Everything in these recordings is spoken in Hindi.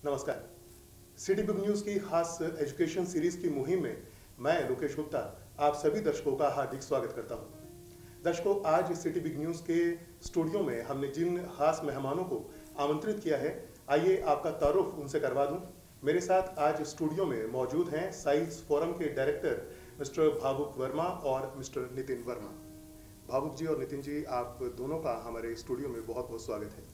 नमस्कार। सिटी बिग न्यूज की खास एजुकेशन सीरीज की मुहिम में मैं लोकेश गुप्ता आप सभी दर्शकों का हार्दिक स्वागत करता हूं। दर्शकों, आज सिटी बिग न्यूज के स्टूडियो में हमने जिन खास मेहमानों को आमंत्रित किया है, आइए आपका तारुफ उनसे करवा दूं। मेरे साथ आज स्टूडियो में मौजूद हैं साइंस फोरम के डायरेक्टर मिस्टर भावुक वर्मा और मिस्टर नितिन वर्मा। भावुक जी और नितिन जी, आप दोनों का हमारे स्टूडियो में बहुत बहुत स्वागत है।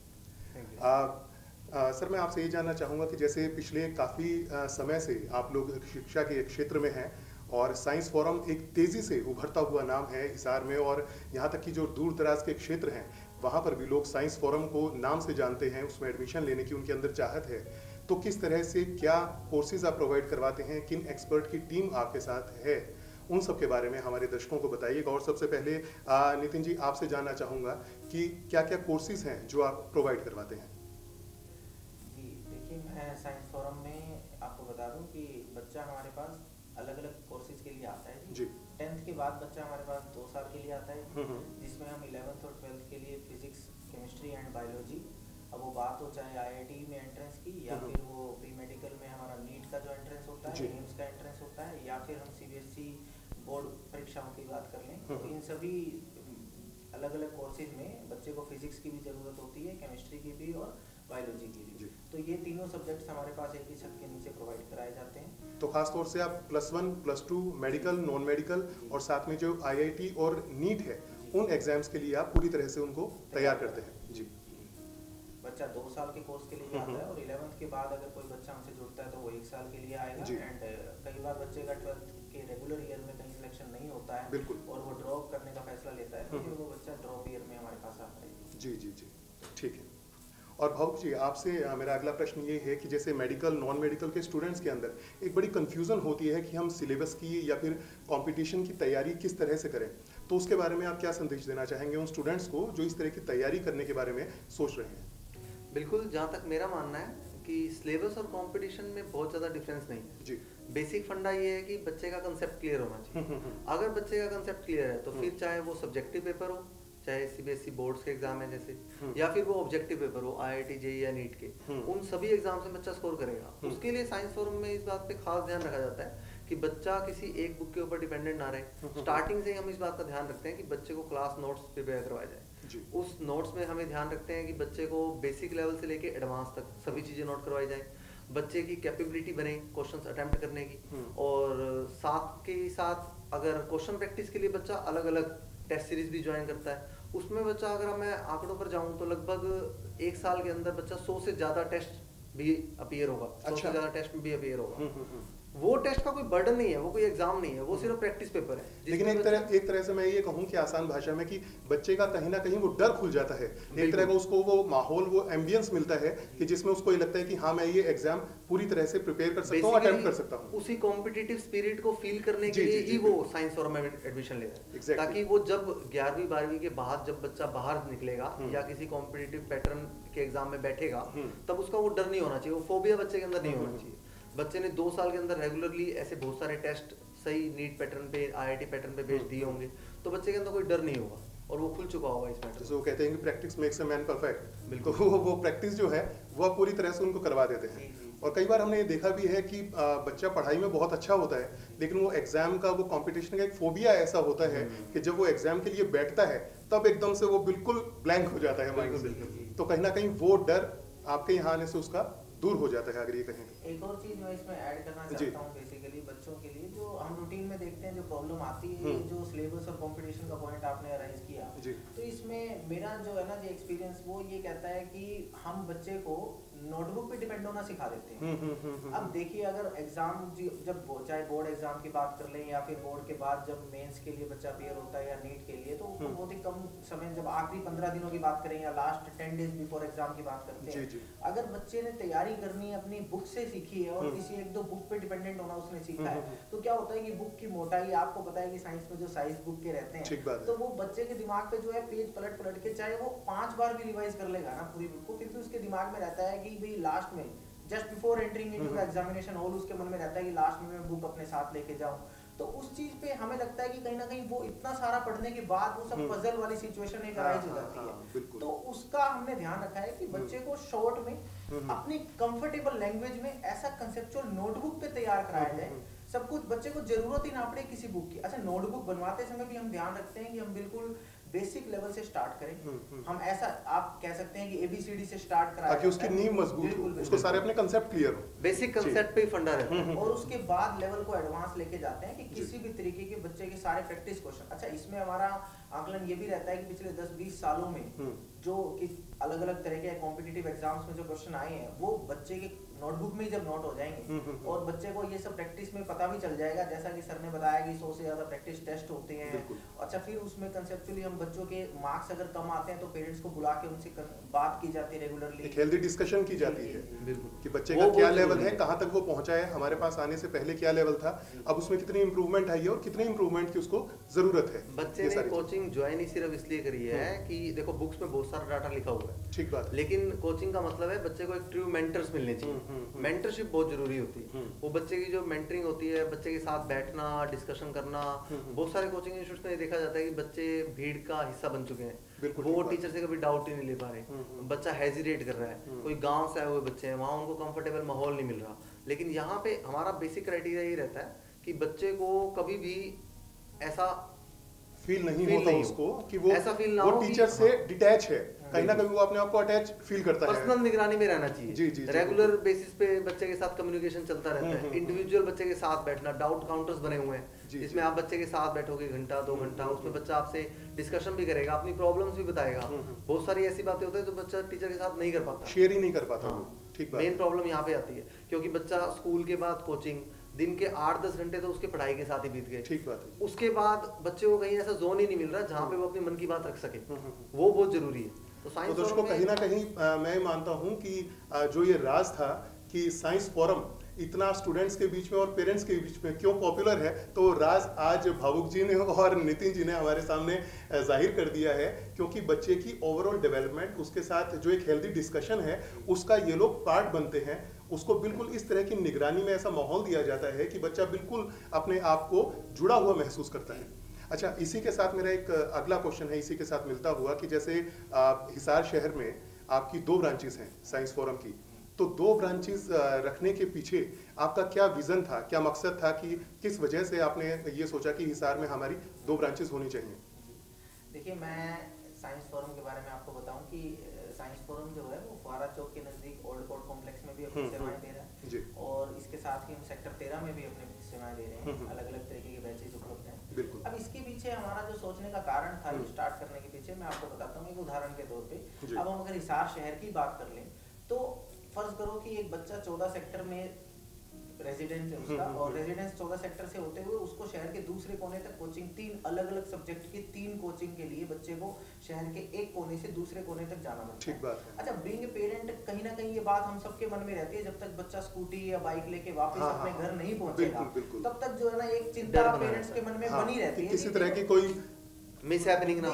सर, मैं आपसे ये जानना चाहूँगा कि जैसे पिछले काफ़ी समय से आप लोग शिक्षा के क्षेत्र में हैं और साइंस फोरम एक तेज़ी से उभरता हुआ नाम है हिसार में, और यहाँ तक कि जो दूर दराज के क्षेत्र हैं वहाँ पर भी लोग साइंस फोरम को नाम से जानते हैं, उसमें एडमिशन लेने की उनके अंदर चाहत है। तो किस तरह से क्या कोर्सेज आप प्रोवाइड करवाते हैं, किन एक्सपर्ट की टीम आपके साथ है, उन सब के बारे में हमारे दर्शकों को बताइएगा। और सबसे पहले नितिन जी, आपसे जानना चाहूँगा कि क्या क्या कोर्सेज हैं जो आप प्रोवाइड करवाते हैं। मैं साइंस फोरम में आपको बता दूं कि बच्चा हमारे पास अलग अलग कोर्सेज के लिए आता है जी। 10th के बाद बच्चा हमारे पास 2 साल के लिए आता है, जिसमें हम 11th और 12th के लिए फिजिक्स, केमिस्ट्री एंड बायोलॉजी, अब वो बात हो चाहे IIT में एंट्रेंस की या फिर वो प्री मेडिकल में हमारा नीट का जो एंट्रेंस होता है, एम्स का एंट्रेंस होता है, या फिर हम CBSE बोर्ड परीक्षाओं की बात कर लें, तो इन सभी अलग अलग कोर्सेज में बच्चे को फिजिक्स की भी ज़रूरत होती है, केमिस्ट्री की भी और बायोलॉजी की भी। तो ये तीनों सब्जेक्ट्स हमारे पास एक ही छत के नीचे प्रोवाइड कराए जाते हैं। तो खास तौर से आप +1, +2 मेडिकल, नॉन मेडिकल और साथ में जो IIT और नीट है, उन एग्जाम्स के लिए आप पूरी तरह से उनको तैयार करते हैं जी। बच्चा 2 साल के कोर्स के लिए आता है, और 11th के बाद अगर कोई बच्चा हमसे जुड़ता है तो वो 1 साल के लिए आएगा। एंड कई बार बच्चे का 12th के रेगुलर ईयर में कहीं सिलेक्शन नहीं होता है और वो ड्रॉप करने का फैसला लेता है, तो फिर वो बच्चा ड्रॉप ईयर में हमारे पास आता है। जी जी जी, ठीक है। और भावुक जी, आपसे मेरा अगला प्रश्न ये है कि जैसे मेडिकल, नॉन मेडिकल के स्टूडेंट्स के अंदर एक बड़ी कन्फ्यूज़न होती है कि हम सिलेबस की या फिर कंपटीशन की तैयारी किस तरह से करें, तो उसके बारे में आप क्या संदेश देना चाहेंगे उन स्टूडेंट्स को जो इस तरह की तैयारी करने के बारे में सोच रहे हैं? बिल्कुल, जहाँ तक मेरा मानना है कि सिलेबस और कंपटीशन में बहुत ज़्यादा डिफरेंस नहीं है जी। बेसिक फंडा ये है कि बच्चे का कंसेप्ट क्लियर होना चाहिए। अगर बच्चे का कंसेप्ट क्लियर है तो फिर चाहे वो सब्जेक्टिव पेपर हो, चाहे CBSE बोर्ड्स के एग्जाम है जैसे, या फिर वो ऑब्जेक्टिव पेपर हो IIT JEE या नीट के, उन सभी एग्जाम से बच्चा स्कोर करेगा। उसके लिए साइंस फोरम में इस बात पे खास ध्यान रखा जाता है कि बच्चा किसी एक बुक के ऊपर डिपेंडेंट ना रहे। स्टार्टिंग से ही हम इस बात का ध्यान रखते हैं कि बच्चे को क्लास नोट्स प्रिपेयर करवाए जाए। उस नोट्स में हमें ध्यान रखते हैं कि बच्चे को बेसिक लेवल से लेके एडवांस तक सभी चीज़ें नोट करवाई जाए, बच्चे की कैपेबिलिटी बने क्वेश्चंस अटेम्प्ट करने की, और साथ के साथ अगर क्वेश्चन प्रैक्टिस के लिए बच्चा अलग अलग टेस्ट सीरीज भी ज्वाइन करता है। उसमें बच्चा, अगर मैं आंकड़ों पर जाऊं तो लगभग 1 साल के अंदर बच्चा 100 से ज़्यादा टेस्ट भी अपीयर होगा। 100 से ज़्यादा टेस्ट में भी अपीयर होगा। वो टेस्ट का कोई बर्डन नहीं है, वो कोई एग्जाम नहीं है, वो सिर्फ प्रैक्टिस पेपर है। लेकिन एक तरह से मैं ये कहूँ कि आसान भाषा में कि बच्चे का कहीं ना कहीं वो डर खुल जाता है, एक तरह का उसको वो माहौल, वो एम्बियंस मिलता है कि जिसमें उसको ये लगता है कि हाँ, मैं ये एग्जाम पूरी तरह से प्रिपेयर कर सकता हूँ, अटेम्प्ट कर सकता हूँ। उसी कॉम्पिटिटिव स्पिरिट को फील करने के लिए ही वो साइंस फोरम में एडमिशन लेता है, ताकि वो जब 11वीं 12वीं के बाद जब बच्चा बाहर निकलेगा या किसी कॉम्पिटिटिव पैटर्न के एग्जाम में बैठेगा, तब उसका वो डर नहीं होना चाहिए, वो फोबिया बच्चे के अंदर नहीं होना चाहिए। बच्चे ने 2 साल के अंदर रेगुलरली ऐसे बहुत सारे टेस्ट सही नीट पैटर्न पे, IIT पैटर्न पे बेच दिए होंगे, तो बच्चे के अंदर कोई डर नहीं होगा और वो खुल चुका होगा इस मैटर। जैसे वो कहते हैं कि practice makes a man perfect, बिल्कुल। वो प्रैक्टिस जो है वो आप पूरी तरह से उनको करवा देते हैं। और कई बार हमने ये देखा भी है कि बच्चा पढ़ाई में बहुत अच्छा होता है, लेकिन वो एग्जाम का, वो कंपटीशन का एक फोबिया ऐसा होता है कि जब वो एग्जाम के लिए बैठता है तब एकदम से वो बिल्कुल ब्लैंक हो जाता है माइंड से। तो कहीं ना कहीं वो डर आपके यहाँ आने से उसका दूर हो जाता है। अगर ये कहें एक और चीज मैं इसमें ऐड करना चाहता हूँ, बेसिकली बच्चों के लिए जो हम रूटीन में देखते हैं जो प्रॉब्लम आती है, जो सिलेबस और कंपटीशन का पॉइंट आपने अरेंज किया, तो इसमें मेरा जो है ना जो एक्सपीरियंस वो ये कहता है कि हम बच्चे को नोटबुक पे डिपेंड होना सिखा देते हैं। अब देखिए, अगर एग्जाम जब चाहे बोर्ड एग्जाम की बात कर लें या फिर बोर्ड के बाद जब मेंस के लिए बच्चा अपियर होता है या नीट के लिए, तो बहुत ही कम समय, जब आखिरी 15 दिनों की बात करें या लास्ट 10 डेज बिफोर एग्जाम की बात करते हैं, अगर बच्चे ने तैयारी करनी है अपनी बुक से सीखी है और किसी 1-2 बुक पे डिपेंडेंट होना उसने सीखा है, तो क्या होता है कि बुक की मोटाई, आपको पता है कि साइंस में जो साइज बुक के रहते हैं, तो वो बच्चे के दिमाग पे जो है पेज पलट पलट के, चाहे वो 5 बार भी रिवाइज कर लेगा ना पूरी बुक को, फिर भी उसके दिमाग में रहता है कि भाई लास्ट में just before entering into the examination hall उसके मन में रहता है कि लास्ट में मैं बुक अपने साथ लेके जाऊं। तो उस चीज पे हमें लगता है कि कहीं ना कहीं वो इतना सारा पढ़ने के बाद वो सब पजल वाली सिचुएशन एक अराइज हो जाती है। तो उसका हमने ध्यान रखा है कि बच्चे को शॉर्ट में अपनी कंफर्टेबल लैंग्वेज में ऐसा कंसेप्चुअल नोटबुक पे तैयार कराया जाए, सब कुछ बच्चे को जरूरत ही ना पड़े किसी बुक की। अच्छा, नोटबुक बनवाते समय भी हम ध्यान रखते हैं कि हम बिल्कुल बेसिक लेवल से स्टार्ट करें। हम ऐसा आप कह सकते हैं कि एबीसीडी से स्टार्ट कराएं ताकि उसकी नींव मजबूत हो, उसको सारे अपने कांसेप्ट क्लियर हो, बेसिक कांसेप्ट पे ही फंडा रहता है। और उसके बाद लेवल को एडवांस लेके जाते हैं कि किसी भी तरीके के बच्चे के सारे प्रैक्टिस क्वेश्चन। अच्छा, इसमें हमारा आकलन ये भी रहता है कि पिछले 10-20 सालों में जो कि अलग अलग तरह के कॉम्पिटिटिव एग्जाम्स में जो क्वेश्चन आए हैं वो बच्चे के नोटबुक में ही जब नोट हो जाएंगे और बच्चे को ये सब प्रैक्टिस में पता भी चल जाएगा, जैसा कि सर ने बताया कि 100 से ज्यादा प्रैक्टिस टेस्ट होते हैं। अच्छा, फिर उसमें कंसेप्चुअली हम बच्चों के मार्क्स अगर कम आते हैं तो पेरेंट्स को बुला के उनसे बात की जाती है रेगुलरली, एक हेल्दी डिस्कशन की जाती है कि बच्चे का क्या लेवल है, कहाँ तक वो पहुंचा है, हमारे पास आने से पहले क्या लेवल था, अब उसमें कितनी इंप्रूवमेंट आई है और कितने इंप्रूवमेंट की उसको जरूरत है। बच्चे ने कोचिंग ज्वाइन ही सिर्फ इसलिए करी है कि देखो बुक्स में बहुत सारा डाटा लिखा हुआ है, ठीक बात, लेकिन कोचिंग का मतलब है बच्चे को एक ट्रू मेंटर्स मिलने चाहिए। मेंटरशिप बहुत जरूरी होती है। वो बच्चे की जो मेंटरिंग होती है, बच्चे के साथ बैठना, डिस्कशन करना, बहुत सारे कोचिंग इंस्टीट्यूट में देखा जाता है कि बच्चे भीड़ का हिस्सा बन चुके हैं, वो टीचर से कभी डाउट ही नहीं ले पा रहे, बच्चा हेजिटेट कर रहा है, कोई गांव से आए हुए बच्चे हैं, वहां उनको कंफर्टेबल माहौल नहीं मिल रहा। लेकिन यहाँ पे हमारा बेसिक क्राइटेरिया ये रहता है कि बच्चे को कभी भी ऐसा फील नहीं होता उसको कि वो ऐसा फील ना वो हो टीचर से डिटैच है, कहीं ना कहीं वो अपने आप को अटैच फील करता है। पर्सनल निगरानी में रहना चाहिए। जी, रेगुलर बेसिस पे बच्चे के साथ कम्युनिकेशन चलता रहता है, इंडिविजुअल बच्चे के साथ बैठना, डाउट काउंटर्स बने हुए हैं जिसमें आप बच्चे के साथ बैठोगे घंटा 2 घंटा, उसमें बच्चा आपसे डिस्कशन भी करेगा, अपनी प्रॉब्लम्स भी बताएगा। बहुत सारी ऐसी बातें होती है जो बच्चा टीचर के साथ नहीं कर पाता, शेयर ही नहीं कर पाता। ठीक बात, मेन प्रॉब्लम यहाँ पे आती है क्योंकि बच्चा स्कूल के बाद कोचिंग, दिन के 8-10 घंटे तो उसके पढ़ाई के साथ ही बीत गए। ठीक बात है। उसके बाद बच्चे को कहीं ऐसा जोन ही नहीं मिल रहा जहाँ पे वो अपनी मन की बात रख सके, वो बहुत जरूरी है। तो साइंस दोस्तों कहीं ना कहीं मैं मानता हूँ कि जो ये राज था कि साइंस फोरम इतना स्टूडेंट्स के बीच में और पेरेंट्स के बीच में क्यों पॉपुलर है, तो राज आज भावुक जी ने और नितिन जी ने हमारे सामने जाहिर कर दिया है। क्योंकि बच्चे की ओवरऑल डेवलपमेंट, उसके साथ जो एक हेल्दी डिस्कशन है, उसका ये लोग पार्ट बनते हैं। उसको बिल्कुल इस तरह की निगरानी में ऐसा माहौल दिया जाता है कि बच्चा बिल्कुल अपने आप को जुड़ा हुआ महसूस करता है। अच्छा, इसी के साथ मेरा एक अगला क्वेश्चन है, इसी के साथ मिलता हुआ कि जैसे हिसार शहर में आपकी 2 ब्रांचेस हैं साइंस फोरम की, तो 2 ब्रांचेस रखने के पीछे आपका क्या विजन था, क्या मकसद था, कि किस वजह से आपने ये सोचा कि हिसार में हमारी 2 ब्रांचेस होनी चाहिए? देखिए, मैं साइंस फोरम के बारे में आपको बताऊं कि साइंस फोरम जो है वो फुआरा चौक के नजदीक ओल्ड कोर्ट कॉम्प्लेक्स में भी अपनी सेवाएं दे रहा है और इसके साथ ही हम सेक्टर 13 में भी अपनी सेवाएं दे रहे हैं। अलग अलग तरीके के बैचेज उपलब्ध हैं। अब इसके पीछे हमारा जो सोचने का कारण था स्टार्ट करने के पीछे, मैं आपको बताता हूँ एक उदाहरण के तौर पे। अब हम अगर हिसार शहर की बात कर लें तो फर्ज करो कि एक बच्चा 14 सेक्टर में रेजिडेंस है उसका, और रेजिडेंस 14 सेक्टर से होते हुए उसको शहर के दूसरे कोने तक कोचिंग, 3 अलग अलग सब्जेक्ट की 3 कोचिंग के लिए बच्चे को शहर के एक कोने से दूसरे कोने तक जाना पड़ता है। ठीक बात है। अच्छा, बीइंग ए पेरेंट कहीं ना कहीं ये बात हम सबके मन में रहती है, जब तक बच्चा स्कूटी या बाइक लेके वापस अपने घर नहीं पहुंचेगा तब तक जो है ना एक चिंता पेरेंट्स के मन में बनी रहती है, किसी तरह की कोई मिस हैपनिंग ना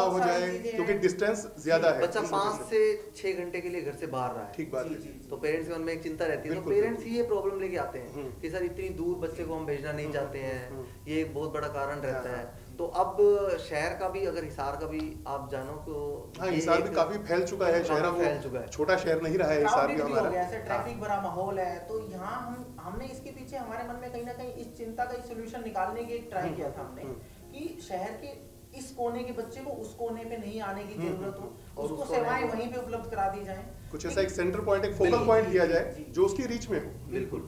हो जाए, क्योंकि डिस्टेंस ज्यादा है। बच्चा 5 से 6 घंटे के लिए घर से बाहर रहा है। ठीक बात है। तो पेरेंट्स के मन में एक चिंता रहती है, तो पेरेंट्स ही ये प्रॉब्लम लेके आते हैं कि सर इतनी दूर बच्चे को हम भेजना नहीं चाहते हैं, ये एक बहुत बड़ा कारण रहता है। तो अब शहर का भी, अगर हिसार का भी आप जानो तो हिसार भी काफी फैल चुका है, शहर फैल चुका है, छोटा शहर नहीं रहा है हिसार भी हमारा, ऐसे ट्रैफिक भरा माहौल है। तो यहाँ हमने इसके पीछे हमारे मन में कहीं ना कहीं इस चिंता का सोल्यूशन निकालने की एक ट्राई किया था हमने कि शहर के इस कोने के बच्चे को उस कोने पे नहीं आने की जरूरत हो, उसको सेवाएं वहीं पे उपलब्ध करा दी जाएं। कुछ ऐसा एक सेंटर पॉइंट, एक फोकल पॉइंट दिया जाए जो उसकी रीच में हो। बिल्कुल,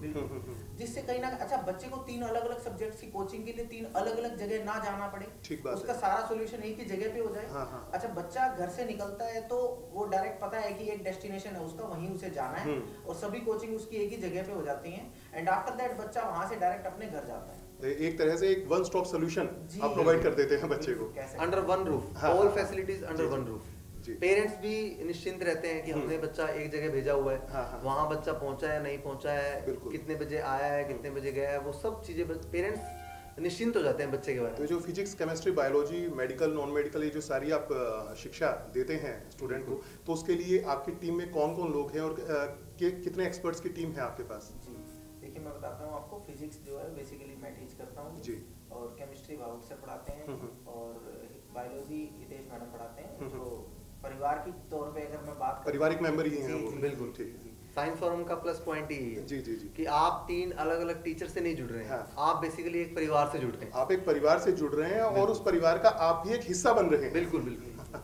जिससे कहीं ना, अच्छा, बच्चे को 3 अलग अलग सब्जेक्ट्स की कोचिंग के लिए 3 अलग अलग जगह ना जाना पड़े, उसका सारा सोल्यूशन एक ही जगह पे हो जाए। अच्छा, बच्चा घर से निकलता है तो वो डायरेक्ट पता है कि एक डेस्टिनेशन है उसका, वहीं उसे जाना है और सभी कोचिंग उसकी एक ही जगह पे हो जाती हैं। एंड आफ्टर दैट बच्चा वहां से डायरेक्ट अपने घर जाता है। एक तरह से एक वन स्टॉप सॉल्यूशन आप प्रोवाइड कर देते हैं बच्चे को, under one roof, all facilities under one roof. Parents भी निश्चिंत रहते हैं कि हमने बच्चा एक जगह भेजा हुआ है, वहां बच्चा पहुंचा है नहीं पहुंचा है, कितने बजे आया है, कितने बजे गया है, वो सब चीजें पेरेंट्स निश्चिंत हो जाते हैं बच्चे के बारे में। तो जो physics, chemistry, biology, medical, non medical, ये जो सारी आप शिक्षा देते हैं स्टूडेंट को, तो उसके लिए आपकी टीम में कौन कौन लोग हैं और कितने एक्सपर्ट्स की टीम है आपके पास? देखिए, देखिए मैं बताता हूँ आपको, फिजिक्स जो है बेसिकली मैं टीच करता हूँ जी, और केमिस्ट्री बाबू सर पढ़ाते हैं और बायोलॉजी हितेश मैडम पढ़ाते हैं। जो परिवार की तौर पे अगर मैं बात पारिवारिक मेंबर ही हैं वो। बिल्कुल ठीक है। साइंस फॉरम का प्लस पॉइंट ही है जी जी जी कि आप 3 अलग अलग टीचर से नहीं जुड़ रहे हैं। हाँ। आप बेसिकली एक परिवार से जुड़ रहे हैं। आप एक परिवार से जुड़ रहे हैं और उस परिवार का आप भी एक हिस्सा बन रहे हैं। बिल्कुल बिल्कुल।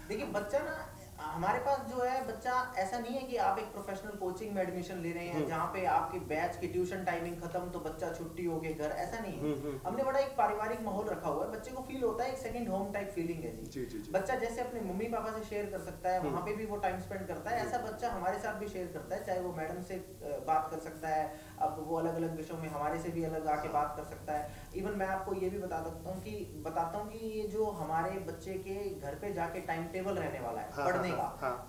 देखिए बच्चा ना, हमारे पास जो है बच्चा ऐसा नहीं है कि आप एक प्रोफेशनल कोचिंग में एडमिशन ले रहे हैं जहाँ पे आपकी बैच की ट्यूशन टाइमिंग खत्म तो बच्चा छुट्टी हो गई घर, ऐसा नहीं है। हमने बड़ा एक पारिवारिक माहौल रखा हुआ है, बच्चे को फील होता है एक सेकंड होम टाइप फीलिंग है जी। बच्चा जैसे अपने मम्मी पापा से शेयर कर सकता है, वहाँ पे भी वो टाइम स्पेंड करता है, ऐसा बच्चा हमारे साथ भी शेयर करता है, चाहे वो मैडम से बात कर सकता है, अब वो अलग अलग विषयों में हमारे से भी अलग आके बात कर सकता है। इवन मैं आपको ये भी बताता हूँ कि ये जो हमारे बच्चे के घर पे जाके टाइम टेबल रहने वाला है पढ़ने का,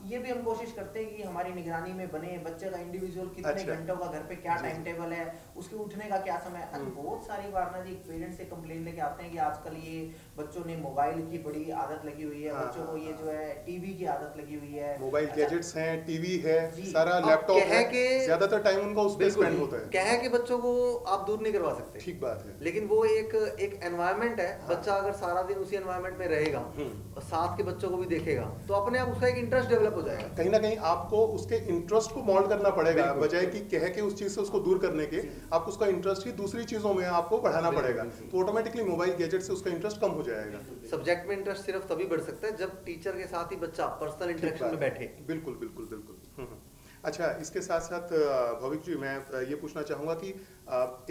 ये भी हम कोशिश करते हैं कि हमारी निगरानी में बने, बच्चे का इंडिविजुअल कितने घंटों का घर पे क्या टाइम टेबल है, उसके उठने का क्या समय है। बहुत सारी बार ना जी पेरेंट्स से कंप्लेंट लेके आते हैं कि आजकल ये बच्चों ने मोबाइल की बड़ी आदत लगी हुई है, बच्चों को ये जो है टीवी की आदत लगी हुई है, मोबाइल गैजेट्स हैं, टीवी है, सारा लैपटॉप है, ज्यादातर टाइम उनका उस पे स्पेंड होता है। क्या है कि बच्चों को आप दूर नहीं करवा सकते, ठीक बात है, लेकिन वो एक एनवायरनमेंट है। बच्चा अगर सारा दिन उसी एनवायरनमेंट में रहेगा और साथ के बच्चों को भी देखेगा तो अपने आप उसका एक इंटरेस्ट डेवलप हो जाएगा। कहीं ना कहीं आपको उसके इंटरेस्ट को मोल्ड करना पड़ेगा, बजाय कि कह के उस चीज से उसको दूर करने के, आपको उसका इंटरेस्ट ही दूसरी चीजों में आपको बढ़ाना पड़ेगा, तो ऑटोमेटिकली मोबाइल गैजेट से उसका इंटरेस्ट कम हो जाएगा। सब्जेक्ट में इंटरेस्ट सिर्फ तभी बढ़ सकता है जब टीचर के साथ ही बच्चा पर्सनल इंटरेक्शन में बैठे। बिल्कुल बिल्कुल बिल्कुल। अच्छा, इसके साथ साथ भौविक जी मैं ये पूछना चाहूँगा कि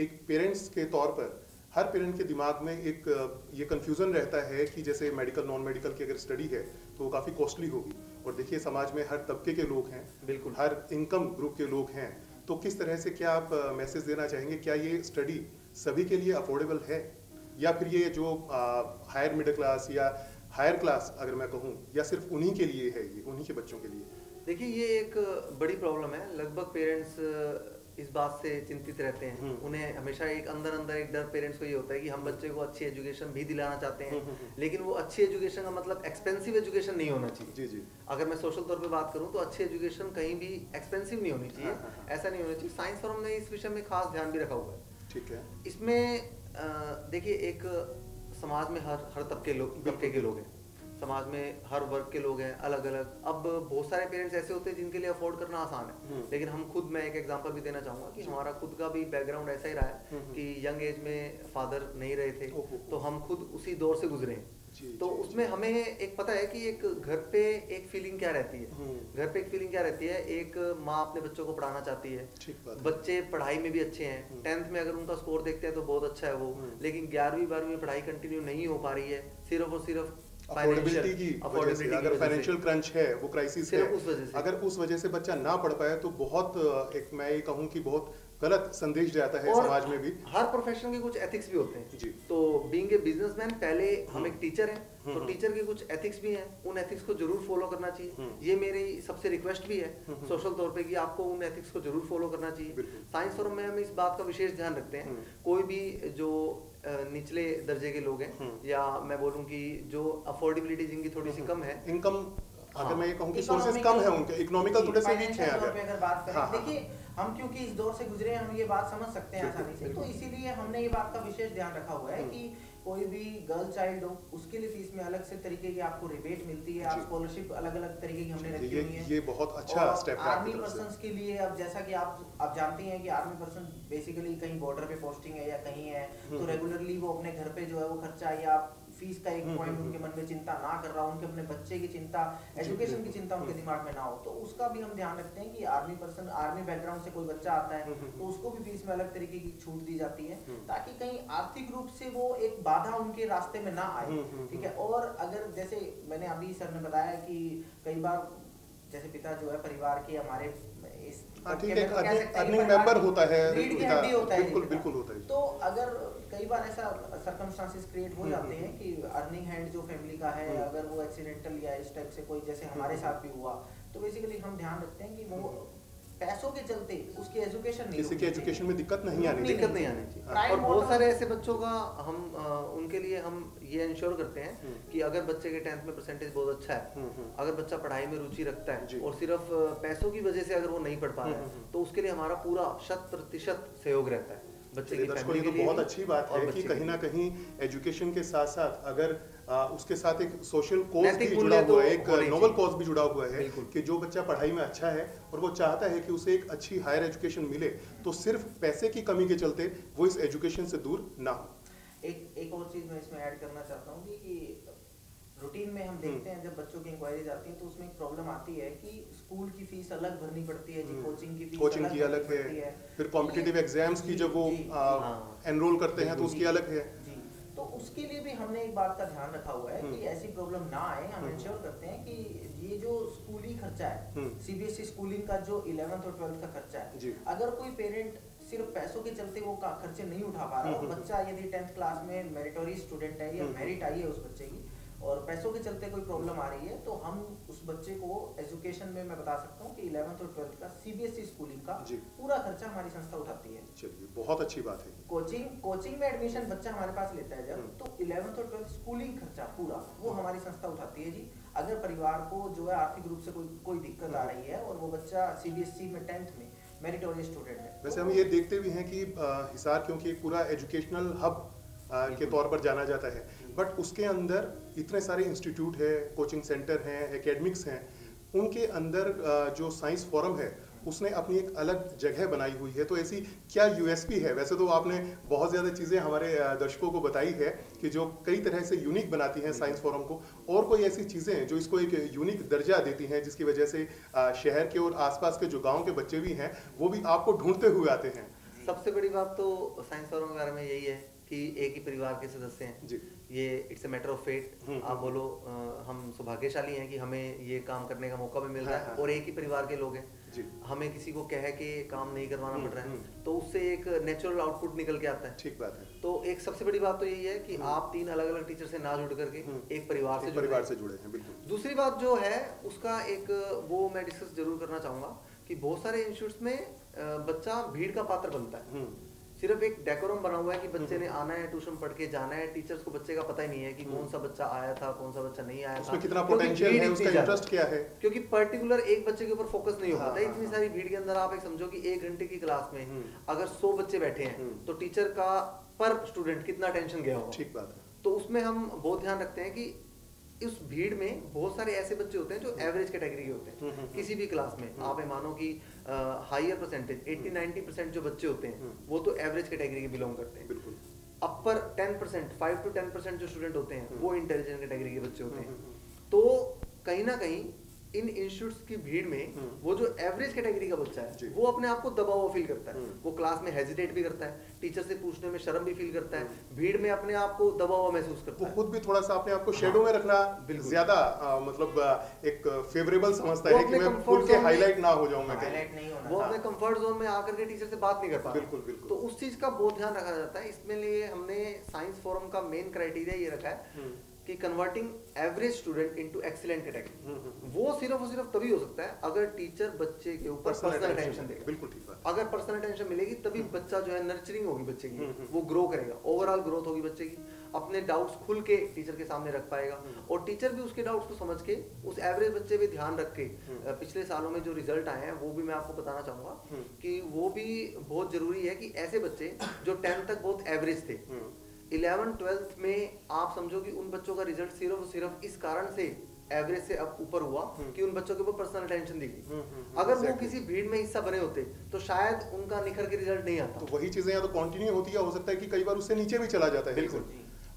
एक पेरेंट्स के तौर पर हर पेरेंट के दिमाग में एक ये कन्फ्यूज़न रहता है कि जैसे मेडिकल नॉन मेडिकल की अगर स्टडी है तो वो काफ़ी कॉस्टली होगी, और देखिए समाज में हर तबके के लोग हैं, बिल्कुल हर इनकम ग्रुप के लोग हैं, तो किस तरह से क्या आप मैसेज देना चाहेंगे? क्या ये स्टडी सभी के लिए अफोर्डेबल है, या फिर ये जो हायर मिडिल क्लास या हायर क्लास अगर मैं कहूँ, या सिर्फ उन्हीं के लिए है, ये उन्हीं के बच्चों के लिए? देखिए ये एक बड़ी प्रॉब्लम है। लगभग पेरेंट्स इस बात से चिंतित रहते हैं। उन्हें हमेशा एक अंदर एक डर पेरेंट्स को ये होता है कि हम बच्चे को अच्छी एजुकेशन भी दिलाना चाहते हैं, लेकिन वो अच्छी एजुकेशन का मतलब एक्सपेंसिव एजुकेशन नहीं होना चाहिए। जी जी। अगर मैं सोशल तौर पे बात करूं तो अच्छी एजुकेशन कहीं भी एक्सपेंसिव नहीं होनी चाहिए। ऐसा नहीं होना चाहिए। साइंस फॉरम ने इस विषय में खास ध्यान भी रखा हुआ है। ठीक है। इसमें देखिए एक समाज में हर तबके के लोग हैं, समाज में हर वर्ग के लोग हैं अलग अलग। अब बहुत सारे पेरेंट्स ऐसे होते हैं जिनके लिए अफोर्ड करना आसान है, लेकिन हम खुद, मैं एक एग्जांपल भी देना चाहूंगा कि हमारा खुद का भी बैकग्राउंड ऐसा ही रहा है कि यंग एज में फादर नहीं रहे थे, तो हम खुद उसी दौर से गुजरे हैं। तो उसमें हमें एक पता है कि एक घर पे एक फीलिंग क्या रहती है, घर पे एक फीलिंग क्या रहती है। एक माँ अपने बच्चों को पढ़ाना चाहती है, बच्चे पढ़ाई में भी अच्छे हैं, 10th में अगर उनका स्कोर देखते हैं तो बहुत अच्छा है वो, लेकिन 11वीं 12वीं में पढ़ाई कंटिन्यू नहीं हो पा रही है, सिर्फ और सिर्फ अफोर्डेबिलिटी की वजह से। अगर फाइनेंशियल क्रंच है, वो क्राइसिस है, अगर उस वजह से बच्चा ना पढ़ पाए तो बहुत एक मैं ये कहूँ कि बहुत गलत संदेश जाता है समाज में भी। हर प्रोफेशन के कुछ एथिक्स भी होते हैं जी। तो बीइंग ए बिजनेसमैन, पहले हम एक टीचर हैं तो टीचर के कुछ एथिक्स भी हैं, उन एथिक्स को जरूर फॉलो करना चाहिए। ये मेरी सबसे रिक्वेस्ट भी है सोशल तौर पे कि आपको उन एथिक्स को जरूर फॉलो करना चाहिए। साइंस फॉरम में हम इस बात का विशेष ध्यान रखते हैं, कोई भी जो निचले दर्जे के लोग हैं, या मैं बोलूं कि जो अफोर्डेबिलिटी जिनकी थोड़ी सी कम है, इनकम अगर मैं ये कहूं कि सोर्सेज कम है उनके, इकोनॉमिकल थोड़े से वीक हैं अगर बात करें, देखिए हम क्योंकि इस दौर से गुजरे हैं, हम ये बात समझ सकते हैं आसानी से, तो इसीलिए हमने ये बात का विशेष ध्यान रखा हुआ है कि कोई भी गर्ल चाइल्ड हो उसके लिए फीस में अलग से तरीके की आपको रिबेट मिलती है, आप स्कॉलरशिप अलग अलग तरीके की हमने रखी हुई है। ये बहुत अच्छा स्टेप है। आर्मी पर्सन्स के लिए, अब जैसा कि आप जानते हैं कि आर्मी पर्सन बेसिकली कहीं बॉर्डर पे पोस्टिंग है या कहीं है, तो रेगुलरली वो अपने घर पे जो है वो खर्चा या फीस का एक पॉइंट उनके मन में चिंता ना कर रहा, उनके अपने बच्चे की चिंता, एजुकेशन की चिंता उनके दिमाग में ना हो, तो उसका भी हम ध्यान रखते हैं कि आर्मी पर्सन, आर्मी बैकग्राउंड से कोई बच्चा आता है तो उसको भी फीस में अलग तरीके की छूट दी जाती है, ताकि कहीं आर्थिक रूप से वो एक बाधा उनके रास्ते में ना आए। ठीक है। और अगर जैसे मैंने अभी सर ने बताया कि कई बार जैसे पिता जो है परिवार के हमारे अर्निंग मेंबर होता है, बिल्कुल बिल्कुल होता है। तो अगर कई बार ऐसा सर्कमस्टांसेस क्रिएट हो जाते हैं कि अर्निंग हैंड जो फैमिली का है, अगर वो एक्सीडेंटल या इस टाइप से कोई, जैसे हमारे साथ भी हुआ, तो बेसिकली हम ध्यान रखते हैं कि वो पैसों के चलते उसकी एजुकेशन नहीं, किसी की एजुकेशन में दिक्कत नहीं आनी चाहिए। और बहुत सारे ऐसे बच्चों का हम उनके लिए हम ये इंश्योर करते हैं कि अगर बच्चे के 10th में परसेंटेज बहुत अच्छा है, अगर बच्चा पढ़ाई में रुचि रखता है और सिर्फ पैसों की वजह से अगर वो नहीं पढ़ पा रहा है तो उसके लिए हमारा पूरा 100% सहयोग रहता है बच्चे की दर्शकों। ये तो बहुत अच्छी बात है कि कहीं ना कहीं एजुकेशन के साथ साथ अगर उसके साथ एक सोशल कॉज भी जुड़ा हुआ है, एक नोबल कॉज भी जुड़ा हुआ है कि जो बच्चा पढ़ाई में अच्छा है और वो चाहता है कि उसे एक अच्छी हायर एजुकेशन मिले, तो सिर्फ पैसे की कमी के चलते वो इस एजुकेशन से दूर ना हो। एक और चीज मैं इसमें ऐड करना चाहता हूँ कि रूटीन में हम देखते हैं जब बच्चों की इंक्वायरीज आती है तो उसमें एक प्रॉब्लम आती है कि स्कूल की फीस अलग भरनी पड़ती है जी, कोचिंग की फीस अलग है, फिर कॉम्पिटिटिव एग्जाम्स की जब वो एनरोल करते हैं तो उसकी अलग है। तो उसके लिए भी हमने एक बात का ध्यान रखा हुआ है कि ऐसी प्रॉब्लम ना आए। हम इंश्योर करते हैं कि ये जो स्कूली खर्चा है, सीबीएसई स्कूलिंग का जो 11th और 12th का खर्चा है, अगर कोई पेरेंट सिर्फ पैसों के चलते वो खर्चे नहीं उठा पा रहा, बच्चा यदि 10th क्लास में मेरिटोरियस स्टूडेंट है या मेरिट आई है उस बच्चे की और पैसों के चलते कोई प्रॉब्लम आ रही है, तो हम उस बच्चे को एजुकेशन में मैं बता सकता हूँ कि 11th और 12th का सीबीएसई स्कूलिंग का पूरा खर्चा हमारी संस्था उठाती है। चलिए, बहुत अच्छी बात है। कोचिंग में एडमिशन बच्चा हमारे पास लेता है जब, तो 11th और 12th स्कूलिंग खर्चा पूरा वो हमारी संस्था उठाती है जी। अगर परिवार को जो है आर्थिक रूप से कोई दिक्कत आ रही है और वो बच्चा सीबीएसई में 10th में मेरिटोरियस स्टूडेंट है, वैसे हम ये देखते भी हैं कि हिसार क्योंकि एक पूरा एजुकेशनल हब के तौर पर जाना जाता है, बट उसके अंदर इतने सारे इंस्टीट्यूट है, कोचिंग सेंटर हैं, एकेडमिक्स हैं, उनके अंदर जो साइंस फोरम है उसने अपनी एक अलग जगह बनाई हुई है। तो ऐसी क्या यूएसपी है? वैसे तो आपने बहुत ज़्यादा चीज़ें हमारे दर्शकों को बताई है कि जो कई तरह से यूनिक बनाती हैं साइंस फोरम को, और कोई ऐसी चीज़ें हैं जो इसको एक यूनिक दर्जा देती हैं जिसकी वजह से शहर के और आसपास के जो गाँव के बच्चे भी हैं वो भी आपको ढूंढते हुए आते हैं? सबसे बड़ी बात तो साइंस फोरम के बारे में यही है कि एक ही परिवार के सदस्य हैं जी। ये it's a matter of fate. आप बोलो हम सौभाग्यशाली हैं कि हमें ये काम करने का मौका भी मिल रहा है और एक ही परिवार के लोग हैं जी। हमें किसी को कह के काम नहीं करवाना पड़ रहा है, तो उससे एक नेचुरल आउटपुट निकल के आता है। ठीक बात है। तो एक सबसे बड़ी बात तो यही है कि आप 3 अलग अलग टीचर से ना जुड़ करके एक परिवार से जुड़े हैं। बिल्कुल। दूसरी बात जो है उसका एक वो मैं डिस्कस जरूर करना चाहूंगा कि बहुत सारे इंस्टीट्यूट्स में बच्चा भीड़ का पात्र बनता है। सिर्फ एक डेकोरम बना हुआ है कि बच्चे ने आना है, ट्यूशन पढ़ के जाना है, टीचर्स को बच्चे का पता ही नहीं है कि कौन सा बच्चा आया था, कौन सा बच्चा नहीं आया था, उसमें कितना पोटेंशियल है, उसका इंटरेस्ट क्या है, क्योंकि पर्टिकुलर एक बच्चे के ऊपर फोकस नहीं हो पाता। इतनी सारी भीड़ के अंदर आप एक समझो कि 1 घंटे की क्लास में अगर 100 बच्चे बैठे हैं तो टीचर का पर स्टूडेंट कितना टेंशन गया होगा। ठीक बात है। तो उसमें हम बहुत ध्यान रखते हैं कि उस भीड़ में बहुत सारे ऐसे बच्चे होते हैं जो एवरेज कैटेगरी के होते हैं किसी भी क्लास में। आप ये मानो कि हायर परसेंटेज 80-90% जो बच्चे होते हैं वो तो एवरेज कैटेगरी के बिलोंग करते हैं। बिल्कुल। अपर 10% 5 to 10% जो स्टूडेंट होते हैं वो इंटेलिजेंट कैटेगरी के बच्चे होते हैं। तो कहीं ना कहीं इन इंस्टीट्यूट्स की भीड़ में वो जो एवरेज कैटेगरी का बच्चा है वो अपने आप को दबा हुआ फील करता है। वो क्लास में हेजिटेट भी करता है, टीचर से पूछने में शर्म भी फील करता है, भीड़ में अपने आप को दबा हुआ महसूस करता है। वो खुद भी थोड़ा सा अपने आप को शेडो में रखना ज्यादा मतलब एक फेवरेबल समझता है कि मैं खुल के हाईलाइट ना हो जाऊं, मैं वो अपने कंफर्ट जोन में आकर के टीचर से बात नहीं कर पाता। बिल्कुल बिल्कुल। तो उस चीज का बहुत ध्यान रखा जाता है। इसमें लिए हमने साइंस फोरम का मेन क्राइटेरिया ये रखा है कि converting average student into excellent category. वो सिर्फ और सिर्फ तभी हो सकता है अगर टीचर बच्चे के ऊपर पर्सनल अटेंशन देगा। बिल्कुल ठीक बात। अगर पर्सनल अटेंशन मिलेगी तभी बच्चा जो है नर्चरिंग होगी बच्चे की, वो ग्रो करेगा, ओवरऑल ग्रोथ होगी बच्चे की, अपने डाउट्स खुल के टीचर के सामने रख पाएगा और टीचर भी उसके डाउट्स को समझ के उस एवरेज बच्चे पे ध्यान रख के पिछले सालों में जो रिजल्ट आए हैं वो भी मैं आपको बताना चाहूंगा कि वो भी बहुत जरूरी है कि ऐसे बच्चे जो 10th तक बहुत एवरेज थे 11th-12th में आप समझो कि उन बच्चों का रिजल्ट सिर्फ इस कारण से एवरेज से अब ऊपर हुआ कि उन बच्चों के ऊपर पर्सनल अटेंशन दी गई। अगर वो किसी भीड़ में हिस्सा बने होते तो शायद उनका निखर के रिजल्ट नहीं आता। तो वही चीजें या तो कंटिन्यू होती है, हो सकता है कि कई बार उससे नीचे भी चला जाता है। बिल्कुल।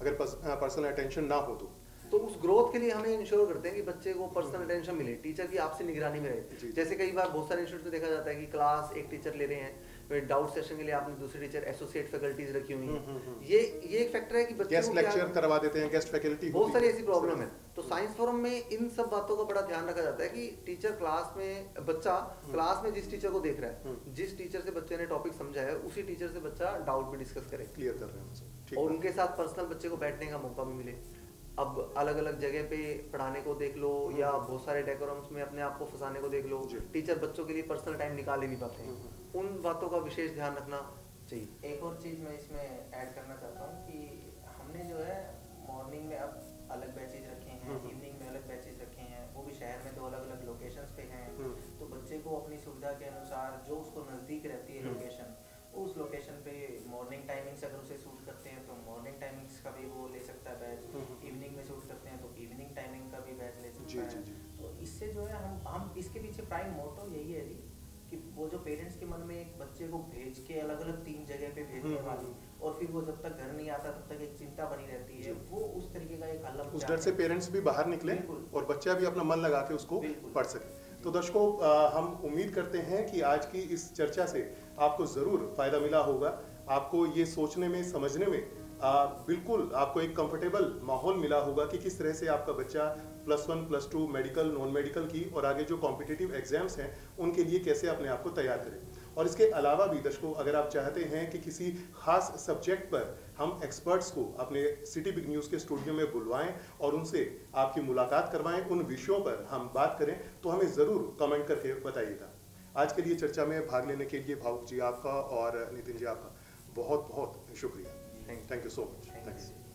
अगर पर्सनल अटेंशन ना हो तो उस ग्रोथ के लिए हमें इंश्योर करते हैं कि बच्चे को पर्सनल अटेंशन मिले, टीचर की आपसे निगरानी में रहे। जैसे कई बार बहुत सारे इंस्टीट्यूट में देखा जाता है कि क्लास एक टीचर ले रहे हैं, डाउट सेशन के लिए आपने दूसरे टीचर एसोसिएट फैकल्टीज रखी हुई हैं। ये एक फैक्टर है कि बच्चे गेस्ट लेक्चर करवा देते हैं, गेस्ट फैकल्टी, बहुत सारी ऐसी प्रॉब्लम है। तो साइंस फोरम में इन सब बातों का बड़ा ध्यान रखा जाता है कि टीचर क्लास में, बच्चा क्लास में जिस टीचर को देख रहा है, जिस टीचर से बच्चे ने टॉपिक समझा है उसी टीचर से बच्चा डाउट भी डिस्कस करे, क्लियर कर रहे हैं और उनके साथ पर्सनल बच्चे को बैठने का मौका भी मिले। अब अलग अलग जगह पे पढ़ाने को देख लो या बहुत सारे डेकोरम्स में अपने आप को फंसाने को देख लो, टीचर बच्चों के लिए पर्सनल टाइम निकाल ही नहीं पाते हैं। उन बातों का विशेष ध्यान रखना चाहिए। एक और चीज मैं इसमें ऐड करना चाहता हूँ कि हमने जो है मॉर्निंग में अब अलग बैचेज रखे हैं, इवनिंग में अलग बैचेज रखे हैं, वो भी शहर में 2 अलग अलग लोकेशंस पे हैं। तो बच्चे को अपनी सुविधा के अनुसार जो उसको नज़दीक रहती है लोकेशन, उस लोकेशन पे मॉर्निंग टाइमिंग्स अगर उसे सूट करते हैं तो मॉर्निंग टाइमिंग्स का भी वो ले सकता है बैच, इवनिंग में सूट करते हैं तो इवनिंग टाइमिंग का भी बैच ले सकता है। तो इससे जो है हम इसके पीछे प्राइम मोटो यही है जी कि वो जो पेरेंट्स के मन में एक बच्चे को भेज के अलग अलग 3 जगह पे भेजने वाली, और फिर वो जब तक घर नहीं आता तब तक एक चिंता बनी रहती है, वो उस तरीके का एक हल उस डर से पेरेंट्स भी बाहर निकले और बच्चा भी अपना मन लगा के उसको पढ़ सके। तो दर्शकों, हम उम्मीद करते हैं कि आज की इस चर्चा से आपको ज़रूर फ़ायदा मिला होगा। आपको ये सोचने में, समझने में बिल्कुल आपको एक कंफर्टेबल माहौल मिला होगा कि किस तरह से आपका बच्चा +1 +2 मेडिकल, नॉन मेडिकल की और आगे जो कॉम्पिटिटिव एग्जाम्स हैं उनके लिए कैसे अपने आप को तैयार करें। और इसके अलावा भी दर्शकों, अगर आप चाहते हैं कि किसी खास सब्जेक्ट पर हम एक्सपर्ट्स को अपने सिटी बिग न्यूज़ के स्टूडियो में बुलवाएं और उनसे आपकी मुलाकात करवाएं, उन विषयों पर हम बात करें, तो हमें ज़रूर कमेंट करके बताइएगा। आज के लिए चर्चा में भाग लेने के लिए भावुक जी आपका और नितिन जी आपका बहुत बहुत शुक्रिया। Thank you so much. Thanks.